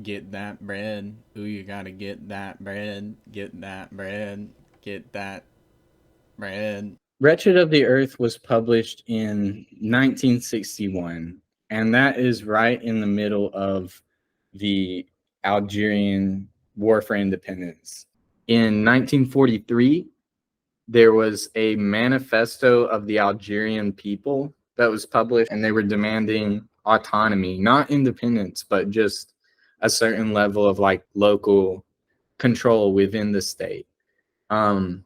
Get that bread. Ooh, you gotta get that bread. Get that bread. Get that bread. Wretched of the Earth was published in 1961, and that is right in the middle of the Algerian War for Independence. In 1943, there was a manifesto of the Algerian people that was published, and they were demanding autonomy, not independence, but just a certain level of like local control within the state. And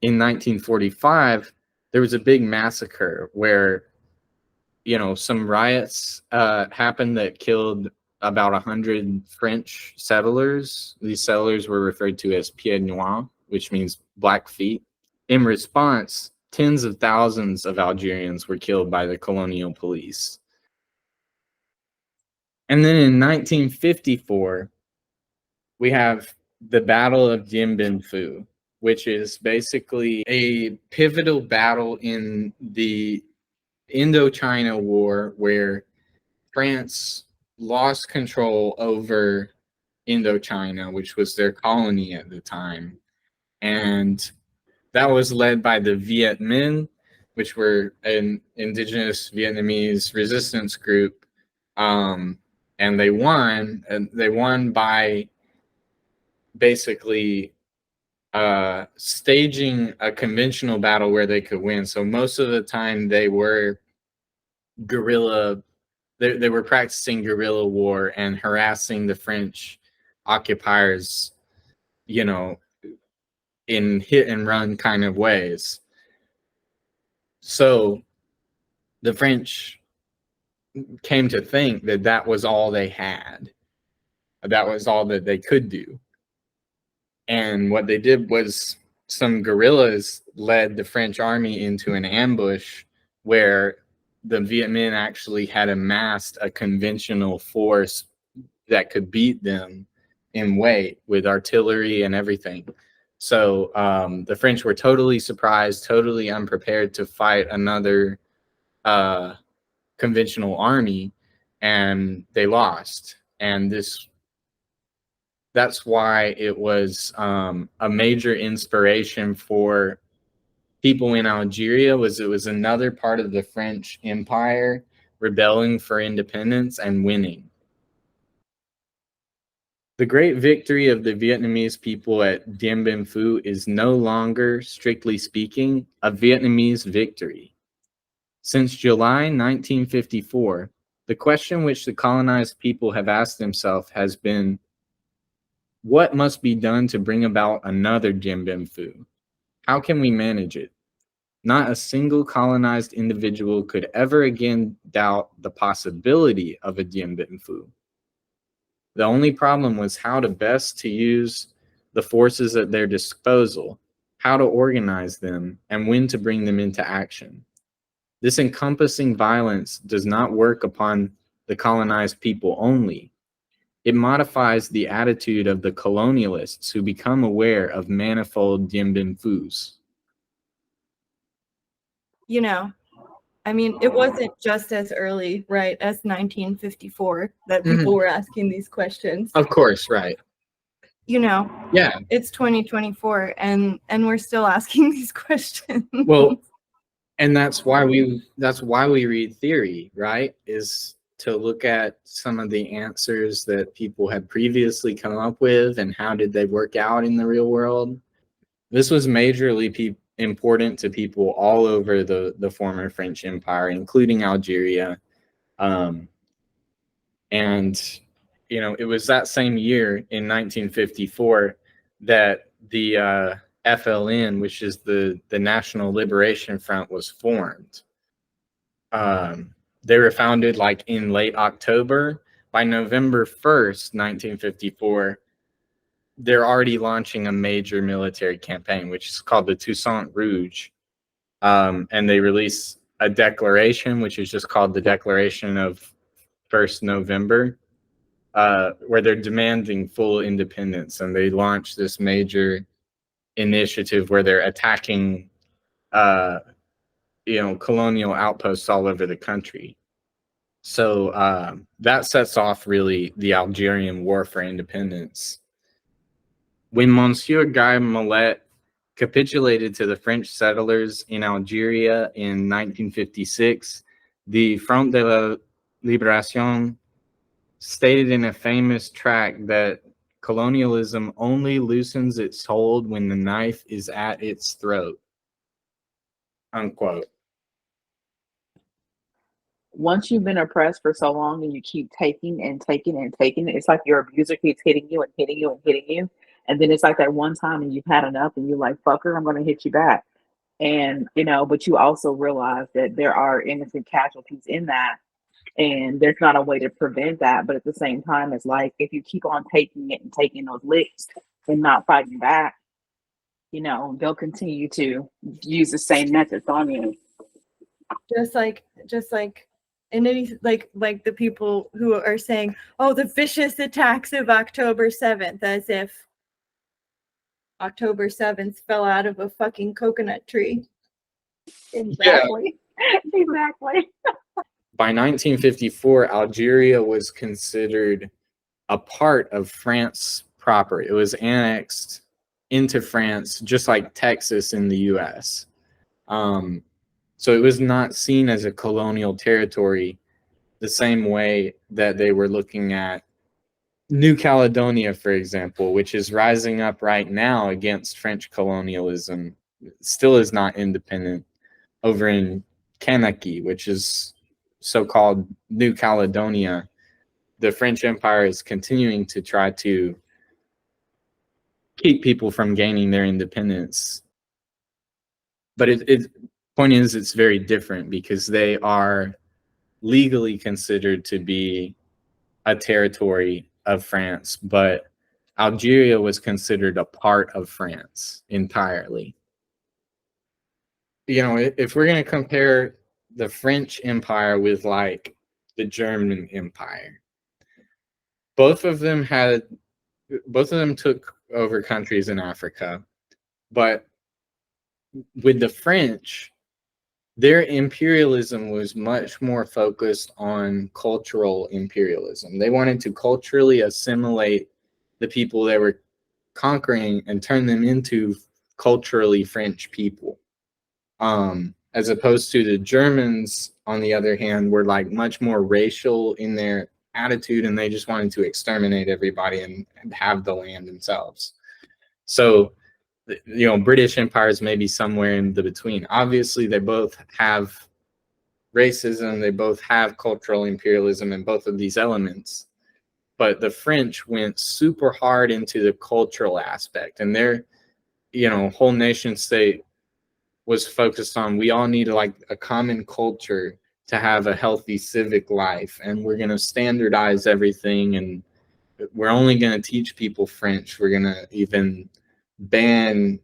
in 1945, there was a big massacre where, some riots happened that killed about 100 French settlers. These settlers were referred to as pieds noirs, which means black feet. In response, tens of thousands of Algerians were killed by the colonial police. And then in 1954, we have the Battle of Dien Bien Phu, which is basically a pivotal battle in the Indochina War where France lost control over Indochina, which was their colony at the time. And that was led by the Viet Minh, which were an indigenous Vietnamese resistance group. And they won. And they won by basically staging a conventional battle where they could win. So most of the time they were guerrilla, they were practicing guerrilla war and harassing the French occupiers, in hit and run kind of ways. So the French came to think that that was all they had. That was all that they could do. And what they did was some guerrillas led the French army into an ambush where the Viet Minh actually had amassed a conventional force that could beat them in weight with artillery and everything. So the French were totally surprised, totally unprepared to fight another conventional army, and they lost. And that's why it was a major inspiration for people in Algeria. It was another part of the French Empire rebelling for independence and winning. The great victory of the Vietnamese people at Dien Bien Phu is no longer, strictly speaking, a Vietnamese victory. Since July 1954, the question which the colonized people have asked themselves has been, what must be done to bring about another Dien Bien Phu? How can we manage it? Not a single colonized individual could ever again doubt the possibility of a Dien Bien Phu. The only problem was how to best to use the forces at their disposal, how to organize them, and when to bring them into action. This encompassing violence does not work upon the colonized people only. It modifies the attitude of the colonialists who become aware of manifold Dien Bien Phus. It wasn't just as early, right, as 1954 that people were asking these questions. Of course, right. Yeah, it's 2024 and we're still asking these questions. Well, and that's why we read theory, right? Is to look at some of the answers that people had previously come up with and how did they work out in the real world. This was majorly important to people all over the former French Empire, including Algeria. And, it was that same year in 1954 that the FLN, which is the National Liberation Front, was formed. They were founded like in late October. By November 1st, 1954, they're already launching a major military campaign, which is called the Toussaint Rouge. And they release a declaration, which is just called the Declaration of 1st November, where they're demanding full independence. And they launch this major initiative where they're attacking colonial outposts all over the country. So that sets off really the Algerian War for independence. When Monsieur Guy Mollet capitulated to the French settlers in Algeria in 1956, the Front de la Libération stated in a famous tract that colonialism only loosens its hold when the knife is at its throat. Unquote. Once you've been oppressed for so long and you keep taking and taking and taking, it's like your abuser keeps hitting you and hitting you and hitting you. And then it's like that one time and you've had enough and you're like, fucker, I'm going to hit you back. And, but you also realize that there are innocent casualties in that. And there's not a way to prevent that. But at the same time, it's like, if you keep on taking it and taking those licks and not fighting back, they'll continue to use the same methods on you. Just like and any like the people who are saying, oh, the vicious attacks of October 7th, as if October 7th fell out of a fucking coconut tree. Exactly. Yeah. Exactly. By 1954, Algeria was considered a part of France proper. It was annexed into France, just like Texas in the US. So it was not seen as a colonial territory the same way that they were looking at New Caledonia, for example, which is rising up right now against French colonialism. It still is not independent. Over in Kanaki, which is so-called New Caledonia, the French Empire is continuing to try to keep people from gaining their independence. But point is, it's very different because they are legally considered to be a territory of France, but Algeria was considered a part of France entirely. If we're going to compare the French Empire with like the German Empire, both of them took over countries in Africa, but with the French, their imperialism was much more focused on cultural imperialism. They wanted to culturally assimilate the people they were conquering and turn them into culturally French people. As opposed to the Germans, on the other hand, were like much more racial in their attitude, and they just wanted to exterminate everybody and have the land themselves. So British empires may be somewhere in the between. Obviously, they both have racism, they both have cultural imperialism and both of these elements. But the French went super hard into the cultural aspect, and their, whole nation state was focused on, we all need like a common culture to have a healthy civic life, and we're going to standardize everything, and we're only going to teach people French. We're going to even ban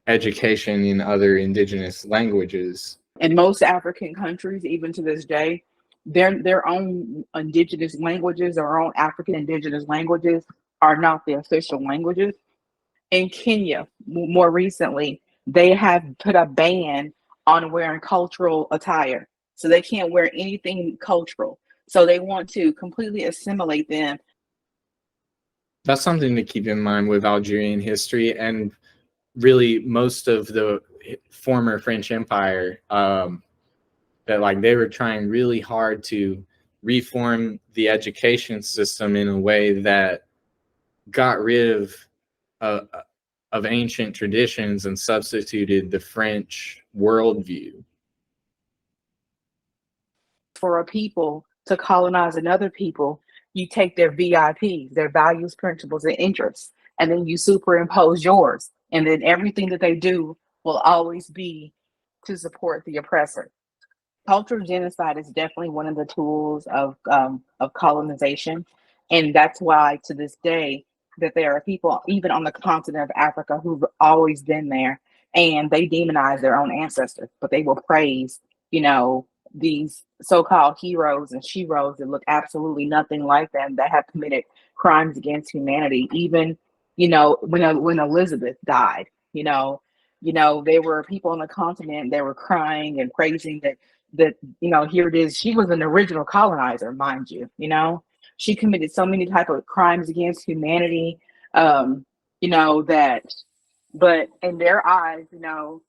education in other indigenous languages. In most African countries, even to this day, their own indigenous languages, their own African indigenous languages are not the official languages. In Kenya, more recently, they have put a ban on wearing cultural attire. So they can't wear anything cultural. So they want to completely assimilate them. That's something to keep in mind with Algerian history, and really most of the former French Empire, that like they were trying really hard to reform the education system in a way that got rid of ancient traditions and substituted the French worldview. For a people to colonize another people, you take their VIPs, their values, principles, and interests, and then you superimpose yours. And then everything that they do will always be to support the oppressor. Cultural genocide is definitely one of the tools of colonization. And that's why to this day that there are people, even on the continent of Africa, who've always been there, and they demonize their own ancestors, but they will praise, these so-called heroes and sheroes that look absolutely nothing like them, that have committed crimes against humanity. Even, when Elizabeth died, there were people on the continent that were crying and praising that that, you know, here it is. She was an original colonizer, mind you. You know, she committed so many type of crimes against humanity. You know that, but in their eyes, you know,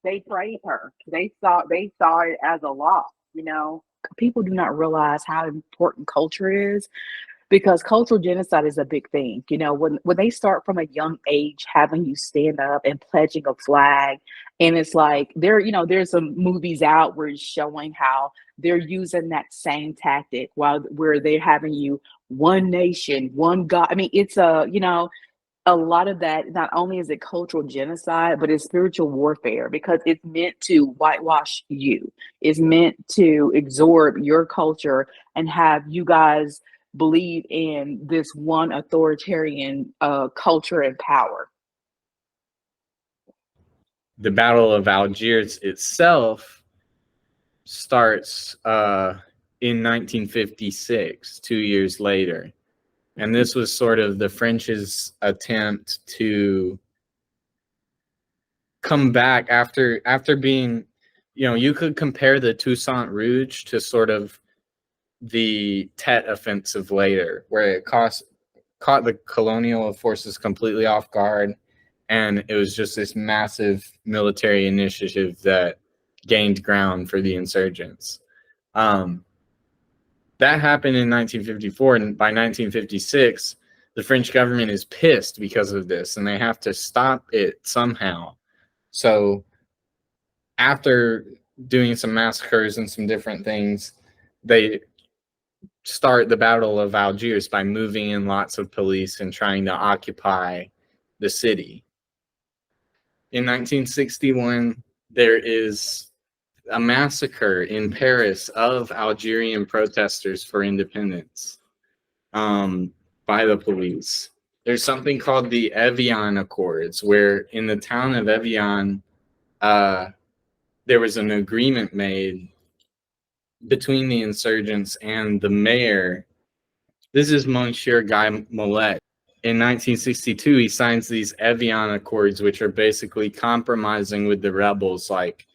they praised her. They saw it as a loss. You know, people do not realize how important culture is, because cultural genocide is a big thing. You know, when they start from a young age having you stand up and pledging a flag, and it's like you know, there's some movies out where it's showing how they're using that same tactic while where they're having you one nation, one God. I mean, it's you know, a lot of that, not only is it cultural genocide, but it's spiritual warfare, because it's meant to whitewash you. It's meant to absorb your culture and have you guys believe in this one authoritarian culture and power. The Battle of Algiers itself starts in 1956, 2 years later. And this was sort of the French's attempt to come back after being, you know, you could compare the Toussaint Rouge to sort of the Tet Offensive later, where it caught the colonial forces completely off guard, and it was just this massive military initiative that gained ground for the insurgents. That happened in 1954, and by 1956, the French government is pissed because of this, and they have to stop it somehow. So after doing some massacres and some different things, they start the Battle of Algiers by moving in lots of police and trying to occupy the city. In 1961, there is a massacre in Paris of Algerian protesters for independence by the police. There's something called the Evian Accords, where in the town of Evian, there was an agreement made between the insurgents and the mayor. This is Monsieur Guy Mollet. In 1962, he signs these Evian Accords, which are basically compromising with the rebels, like,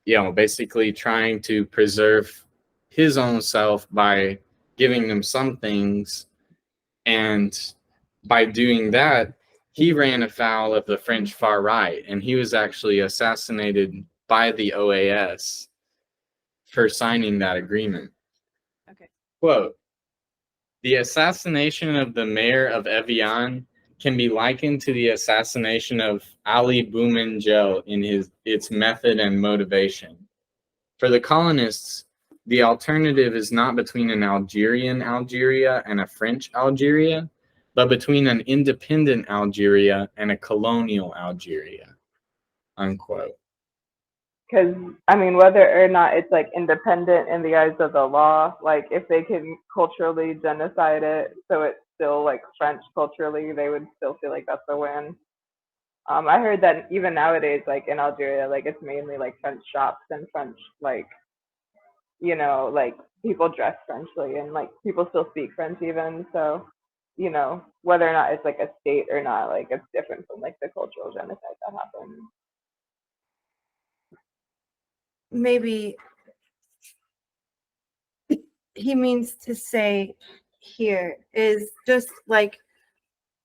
you know, basically trying to preserve his own self by giving them some things. And by doing that, he ran afoul of the French far right, and he was actually assassinated by the OAS for signing that agreement. Okay. Quote, "The assassination of the mayor of Evian can be likened to the assassination of Ali Boumengel in its method and motivation. For the colonists, the alternative is not between an Algerian Algeria and a French Algeria, but between an independent Algeria and a colonial Algeria." Unquote. Because, I mean, whether or not it's like independent in the eyes of the law, like if they can culturally genocide it, so it's still like French culturally, they would still feel like that's a win. I heard that even nowadays, like in Algeria, like it's mainly like French shops and French, like, you know, like people dress Frenchly and like people still speak French even. So, you know, whether or not it's like a state or not, like it's different from like the cultural genocide that happened. Maybe he means to say here is just like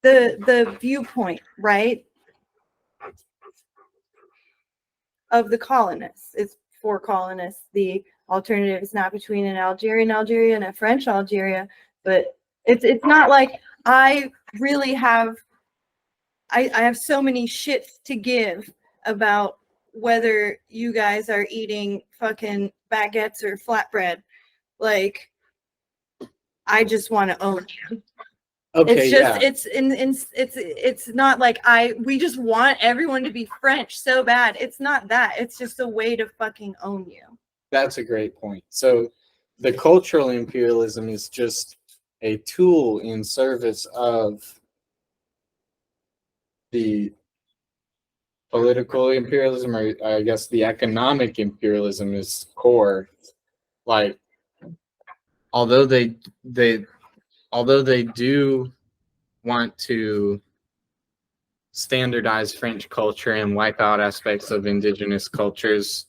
the viewpoint, right, of the colonists. It's for colonists. The alternative is not between an Algerian Algeria and a French Algeria, but it's not like I really have I have so many shits to give about whether you guys are eating fucking baguettes or flatbread. Like, I just want to own you. Okay, It's just yeah. it's not like we just want everyone to be French so bad. It's not that. It's just a way to fucking own you. That's a great point. So the cultural imperialism is just a tool in service of the political imperialism, or I guess the economic imperialism is core. Like, although they do want to standardize French culture and wipe out aspects of indigenous cultures,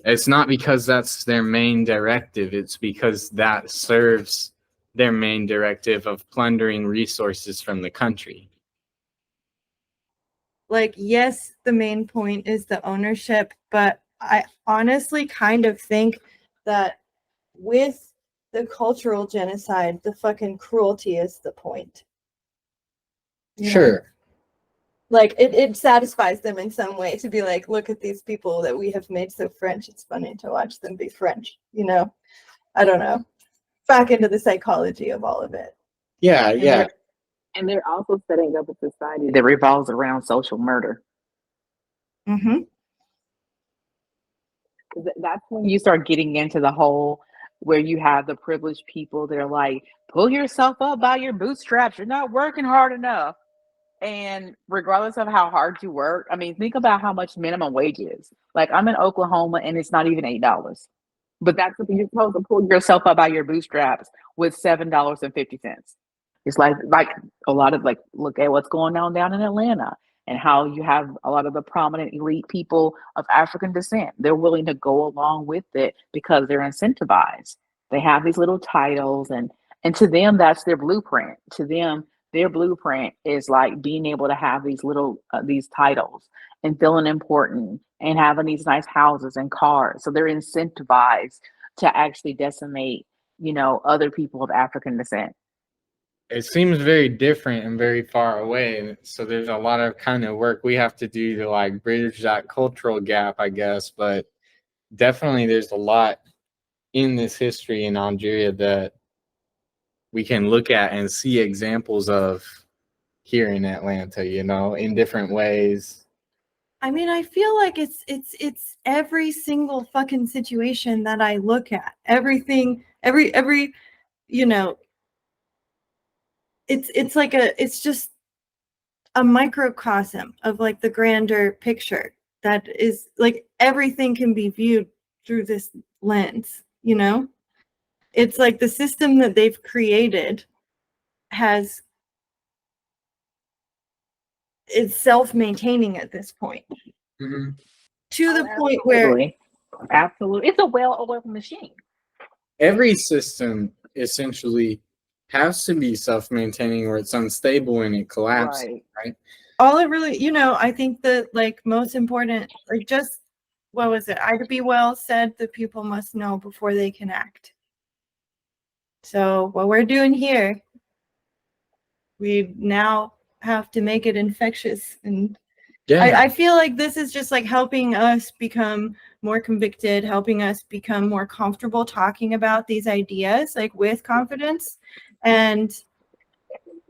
It's not because that's their main directive. It's because that serves their main directive of plundering resources from the country. Like, yes, the main point is the ownership, but I honestly kind of think that with the cultural genocide, the fucking cruelty is the point. You know? Sure. Like, it satisfies them in some way to be like, look at these people that we have made so French. It's funny to watch them be French, you know? I don't know. Back into the psychology of all of it. Yeah, yeah. And they're also setting up a society that revolves around social murder. Mm-hmm. That's when you start getting into the whole where you have the privileged people that are like, pull yourself up by your bootstraps. You're not working hard enough. And regardless of how hard you work, I mean, think about how much minimum wage is. Like, I'm in Oklahoma and it's not even $8. But that's what you're supposed to pull yourself up by your bootstraps with $7.50. It's like a lot of, like, look at what's going on down in Atlanta and how you have a lot of the prominent elite people of African descent. They're willing to go along with it because they're incentivized. They have these little titles, and to them, that's their blueprint. To them, their blueprint is like being able to have these little these titles and feeling important and having these nice houses and cars. So they're incentivized to actually decimate, other people of African descent. It seems very different and very far away. So there's a lot of kind of work we have to do to like bridge that cultural gap, I guess. But definitely there's a lot in this history in Algeria that we can look at and see examples of here in Atlanta, in different ways. I mean, I feel like it's every single fucking situation that I look at. Everything, every it's just a microcosm of like the grander picture that is like everything can be viewed through this lens, It's like the system that they've created is self-maintaining at this point. Mm-hmm. To the point where absolutely, it's a well-oiled machine. Every system essentially has to be self-maintaining or it's unstable and it collapses, right? All it really, I think that like most important, like just, what was it? Ida B. Wells said that people must know before they can act. So what we're doing here, we now have to make it infectious. And I feel like this is just like helping us become more convicted, helping us become more comfortable talking about these ideas, like with confidence. And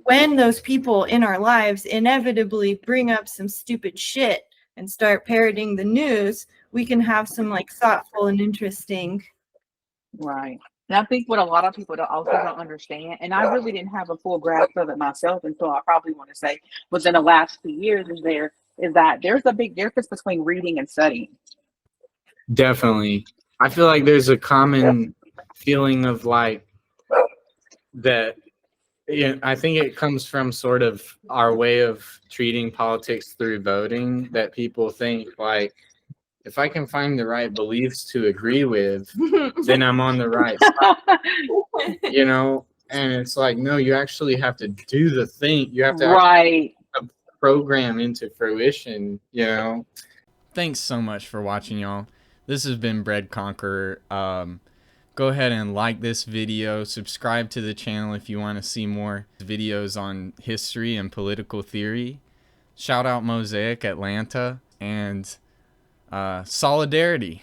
when those people in our lives inevitably bring up some stupid shit and start parroting the news, we can have some like thoughtful and interesting. Right. And I think what a lot of people also don't understand, and I really didn't have a full grasp of it myself until I probably want to say within the last 2 years is that there's a big difference between reading and studying. Definitely. I feel like there's a common feeling of like that. Yeah, I think it comes from sort of our way of treating politics through voting, that people think like, if I can find the right beliefs to agree with, then I'm on the right side, and it's like, no, you actually have to do the thing. You have to right a program into fruition, Thanks so much for watching, y'all. This has been Bread Conqueror. Go ahead and like this video, subscribe to the channel if you want to see more videos on history and political theory. Shout out Mosaic Atlanta and solidarity.